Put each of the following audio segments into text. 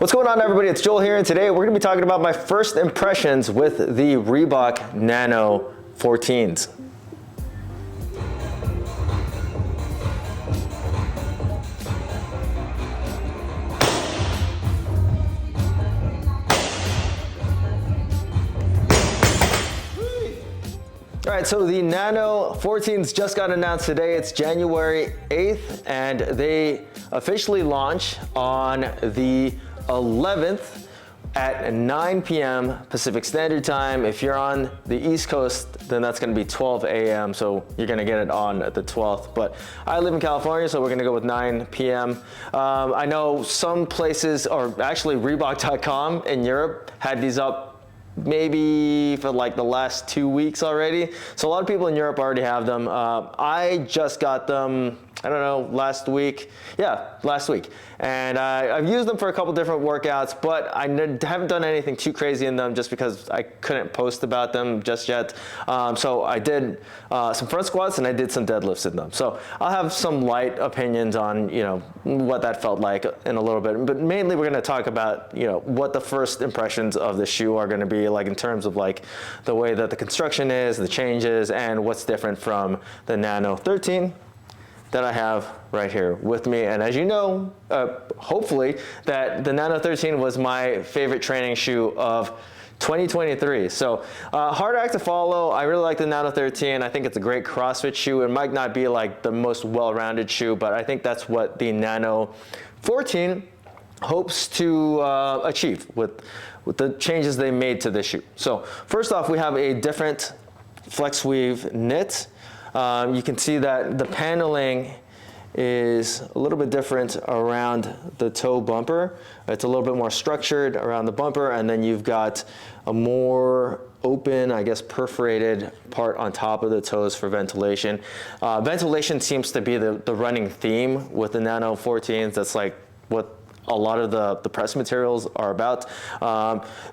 What's going on, everybody? It's Joel here, and today we're going to be talking about my first impressions with the Reebok Nano 14s. All right, so the Nano 14s just got announced today. It's January 8th, and they officially launch on the 11th at 9 p.m. Pacific Standard Time. If you're on the East Coast, then that's gonna be 12 a.m., so you're gonna get it on the 12th. But I live in California, so we're gonna go with 9 p.m. I know some places, or actually Reebok.com in Europe had these up maybe for like the last 2 weeks already. So a lot of people in Europe already have them. I just got them, I don't know, last week. Yeah, last week. And I've used them for a couple different workouts, but I haven't done anything too crazy in them just because I couldn't post about them just yet. So I did some front squats and I did some deadlifts in them. So I'll have some light opinions on, what that felt like in a little bit. But mainly we're gonna talk about, what the first impressions of the shoe are gonna be like in terms of like the way that the construction is, the changes, and what's different from the Nano 13 that I have right here with me. And as you know, hopefully, that the Nano 13 was my favorite training shoe of 2023. So hard act to follow. I really like the Nano 13. I think it's a great CrossFit shoe. It might not be like the most well-rounded shoe, but I think that's what the Nano 14 hopes to achieve with the changes they made to this shoe. So first off, we have a different flex weave knit. You can see that the paneling is a little bit different around the toe bumper. It's a little bit more structured around the bumper, and then you've got a more open, I guess, perforated part on top of the toes for ventilation. Ventilation seems to be the running theme with the Nano 14s. That's like what a lot of the press materials are about.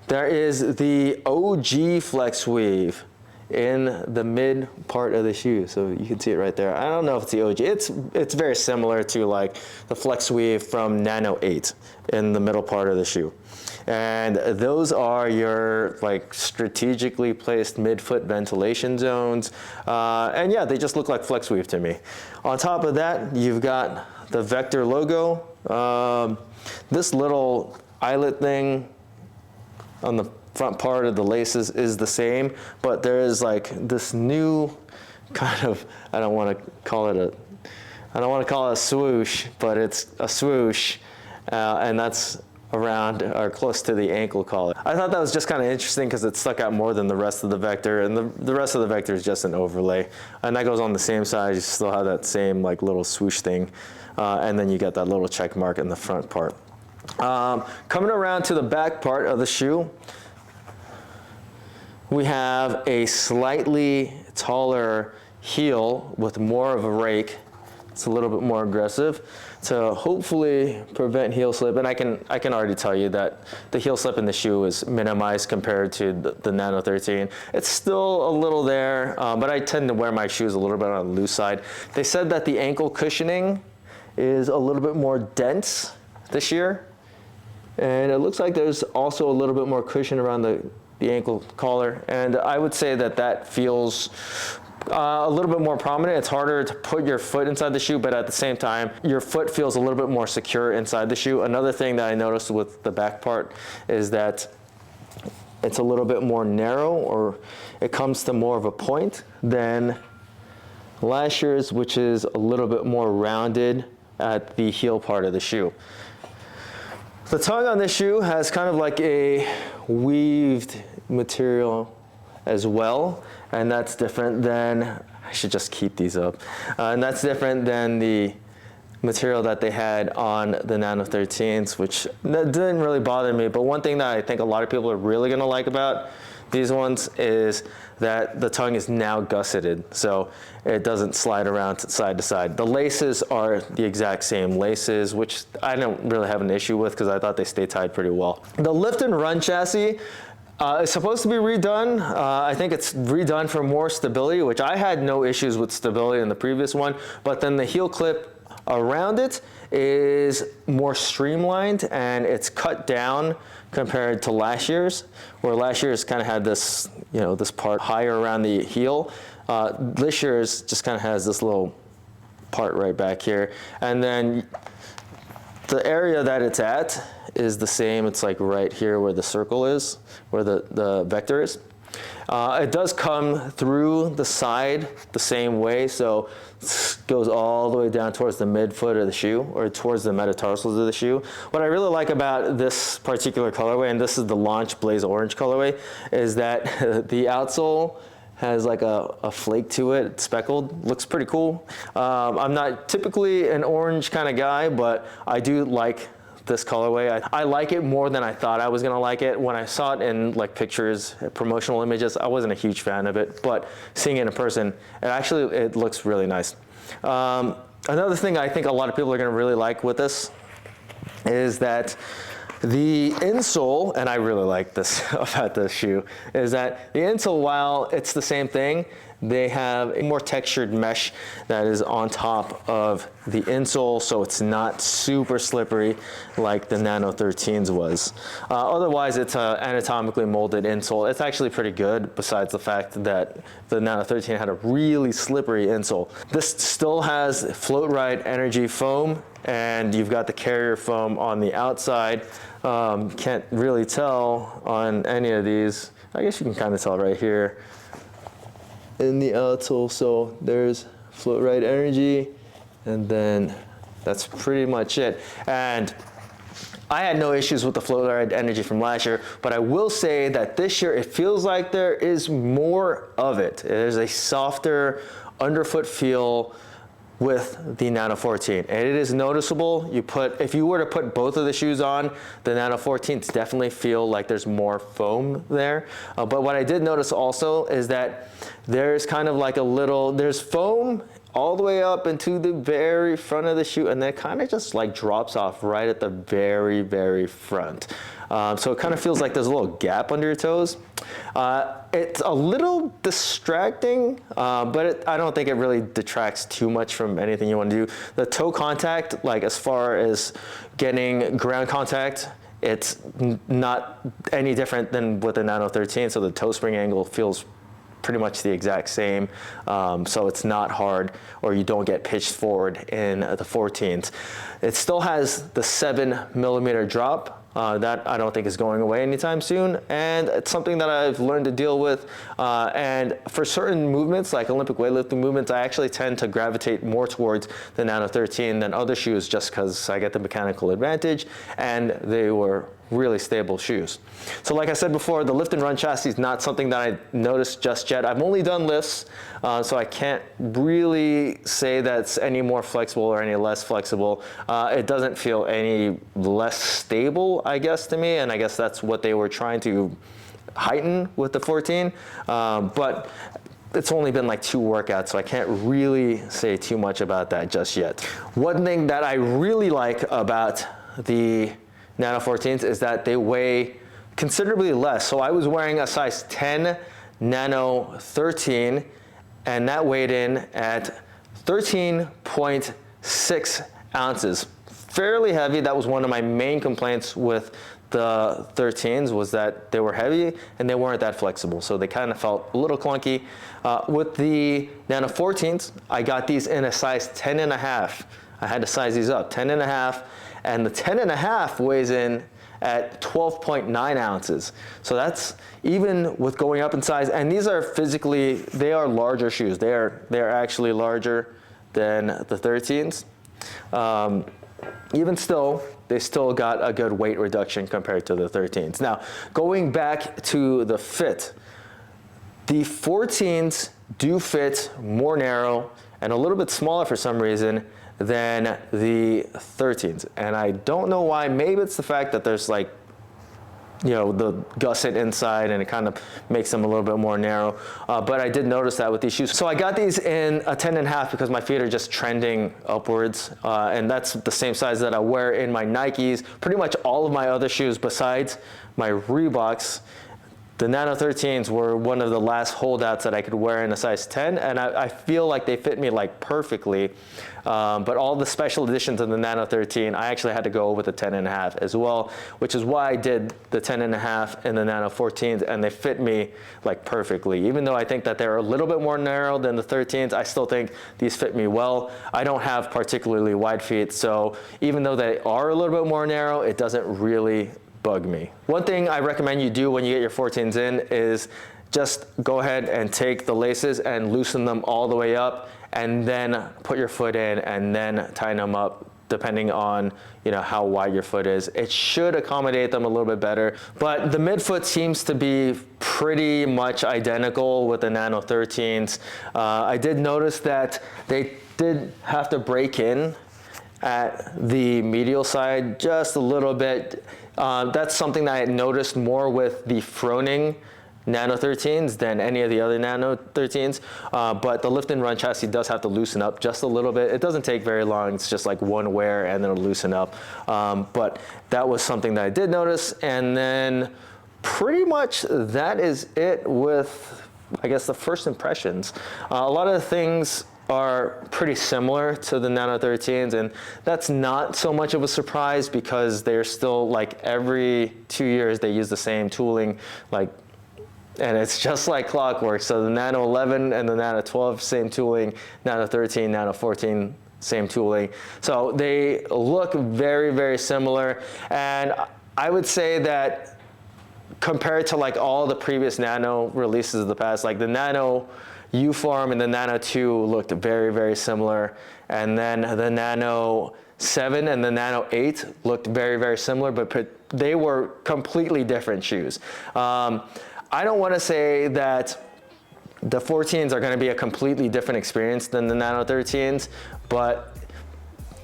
There is the OG flex weave in the mid part of the shoe, so you can see it right there. I don't know if it's the OG. It's very similar to like the flex weave from Nano 8 in the middle part of the shoe. And those are your like strategically placed midfoot ventilation zones. And yeah, they just look like flex weave to me. On top of that, you've got the Vector logo. This little eyelet thing on the front part of the laces is the same, but there is like this new kind of, I don't want to call it a swoosh, but it's a swoosh, and that's around or close to the ankle collar. I thought that was just kind of interesting because it stuck out more than the rest of the Vector, and the rest of the Vector is just an overlay, and that goes on the same side. You still have that same like little swoosh thing, and then you got that little check mark in the front part. Coming around to the back part of the shoe, we have a slightly taller heel with more of a rake. It's a little bit more aggressive to hopefully prevent heel slip. And I can already tell you that the heel slip in the shoe is minimized compared to the Nano 13. It's still a little there, but I tend to wear my shoes a little bit on the loose side. They said that the ankle cushioning is a little bit more dense this year. And it looks like there's also a little bit more cushion around the ankle collar, and I would say that feels a little bit more prominent. It's harder to put your foot inside the shoe, but at the same time, your foot feels a little bit more secure inside the shoe. Another thing that I noticed with the back part is that it's a little bit more narrow, or it comes to more of a point than last year's, which is a little bit more rounded at the heel part of the shoe. The tongue on this shoe has kind of like a weaved material as well, and that's different than, I should just keep these up, and that's different than the material that they had on the Nano 13s, which didn't really bother me. But one thing that I think a lot of people are really gonna like about these ones is that the tongue is now gusseted, so it doesn't slide around side to side. The laces are the exact same laces, which I don't really have an issue with because I thought they stay tied pretty well. The lift and run chassis is supposed to be redone. I think it's redone for more stability, which I had no issues with stability in the previous one, but then the heel clip around it is more streamlined and it's cut down compared to last year's, where last year's kind of had this, you know, this part higher around the heel. This year's just kind of has this little part right back here. And then the area that it's at is the same. It's like right here where the circle is, where the vector is. It does come through the side the same way, so it goes all the way down towards the midfoot of the shoe, or towards the metatarsals of the shoe. What I really like about this particular colorway, and this is the Launch Blaze Orange colorway, is that the outsole has like a flake to it. It's speckled, looks pretty cool. I'm not typically an orange kind of guy, but I do like this colorway. I like it more than I thought I was gonna like it. When I saw it in like pictures, promotional images, I wasn't a huge fan of it, but seeing it in person, it looks really nice. Another thing I think a lot of people are gonna really like with this is that the insole, and I really like this about this shoe, is that the insole, while it's the same thing, they have a more textured mesh that is on top of the insole, so it's not super slippery like the Nano 13s was. Otherwise, it's an anatomically molded insole. It's actually pretty good, besides the fact that the Nano 13 had a really slippery insole. This still has Float Ride Energy foam, and you've got the carrier foam on the outside. Can't really tell on any of these. I guess you can kind of tell right here in the outsole. So there's Float Ride Energy, and then that's pretty much it. And I had no issues with the Float Ride Energy from last year, but I will say that this year it feels like there is more of it. There's a softer underfoot feel with the Nano 14, and it is noticeable. If you were to put both of the shoes on, the Nano 14s definitely feel like there's more foam there. But what I did notice also is that there's kind of like there's foam all the way up into the very front of the shoe, and then it kind of just like drops off right at the very, very front. So it kind of feels like there's a little gap under your toes. It's a little distracting, but I don't think it really detracts too much from anything you want to do. The toe contact, like as far as getting ground contact, it's not any different than with the Nano 13, so the toe spring angle feels pretty much the exact same, so it's not hard, or you don't get pitched forward in the 14s. It still has the 7mm drop. That I don't think is going away anytime soon, and it's something that I've learned to deal with. And for certain movements, like Olympic weightlifting movements, I actually tend to gravitate more towards the Nano 13 than other shoes, just because I get the mechanical advantage, and they were really stable shoes. So like I said before, the lift and run chassis is not something that I noticed just yet. I've only done lifts, so I can't really say that's any more flexible or any less flexible. It doesn't feel any less stable, I guess, to me, and I guess that's what they were trying to heighten with the 14. But it's only been like 2 workouts, so I can't really say too much about that just yet. One thing that I really like about the Nano 14s is that they weigh considerably less. So I was wearing a size 10 Nano 13, and that weighed in at 13.6 ounces. Fairly heavy. That was one of my main complaints with the 13s, was that they were heavy and they weren't that flexible. So they kind of felt a little clunky. With the Nano 14s, I got these in a size 10.5. I had to size these up, 10.5. And the 10.5 weighs in at 12.9 ounces. So that's even with going up in size. And these are they are larger shoes. They're actually larger than the 13s. Even still, they still got a good weight reduction compared to the 13s. Now, going back to the fit, the 14s do fit more narrow and a little bit smaller for some reason than the 13s. And I don't know why. Maybe it's the fact that there's like, you know, the gusset inside, and it kind of makes them a little bit more narrow. But I did notice that with these shoes. So I got these in a 10.5 because my feet are just trending upwards. And that's the same size that I wear in my Nikes. Pretty much all of my other shoes besides my Reeboks, the Nano 13s were one of the last holdouts that I could wear in a size 10, and I feel like they fit me like perfectly. But all the special editions of the Nano 13, I actually had to go with the 10.5 as well, which is why I did the 10.5 and the Nano 14s, and they fit me like perfectly. Even though I think that they're a little bit more narrow than the 13s, I still think these fit me well. I don't have particularly wide feet, so even though they are a little bit more narrow, it doesn't really bug me. One thing I recommend you do when you get your 14s in is just go ahead and take the laces and loosen them all the way up, and then put your foot in and then tighten them up depending on how wide your foot is. It should accommodate them a little bit better, but the midfoot seems to be pretty much identical with the Nano 13s. I did notice that they did have to break in at the medial side just a little bit. That's something that I had noticed more with the Froning Nano 13s than any of the other Nano 13s, but the lift and run chassis does have to loosen up just a little bit. It doesn't take very long. It's just like one wear and then it'll loosen up. But that was something that I did notice. And then pretty much that is it with, I guess, the first impressions. A lot of the things are pretty similar to the Nano 13s, and that's not so much of a surprise because they're still like every 2 years they use the same tooling, and it's just like clockwork. So the Nano 11 and the Nano 12, same tooling, Nano 13, Nano 14, same tooling. So they look very, very similar, and I would say that compared to like all the previous Nano releases of the past, like the Nano U-Form and the Nano 2 looked very, very similar. And then the Nano 7 and the Nano 8 looked very, very similar, but they were completely different shoes. I don't want to say that the 14s are going to be a completely different experience than the Nano 13s, but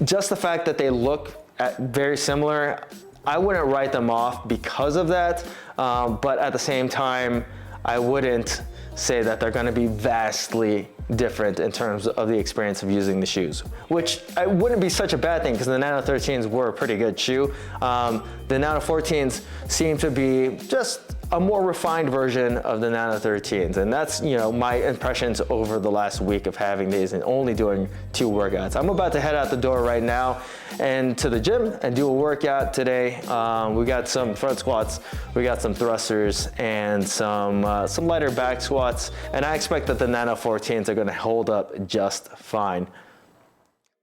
just the fact that they look very similar, I wouldn't write them off because of that. But at the same time, I wouldn't say that they're going to be vastly different in terms of the experience of using the shoes, which wouldn't be such a bad thing because the Nano 13s were a pretty good shoe. The Nano 14s seem to be just a more refined version of the Nano 13s, and that's my impressions over the last week of having these and only doing 2 workouts. I'm about to head out the door right now and to the gym and do a workout today. We got some front squats, we got some thrusters, and some lighter back squats, and I expect that the Nano 14s are going to hold up just fine.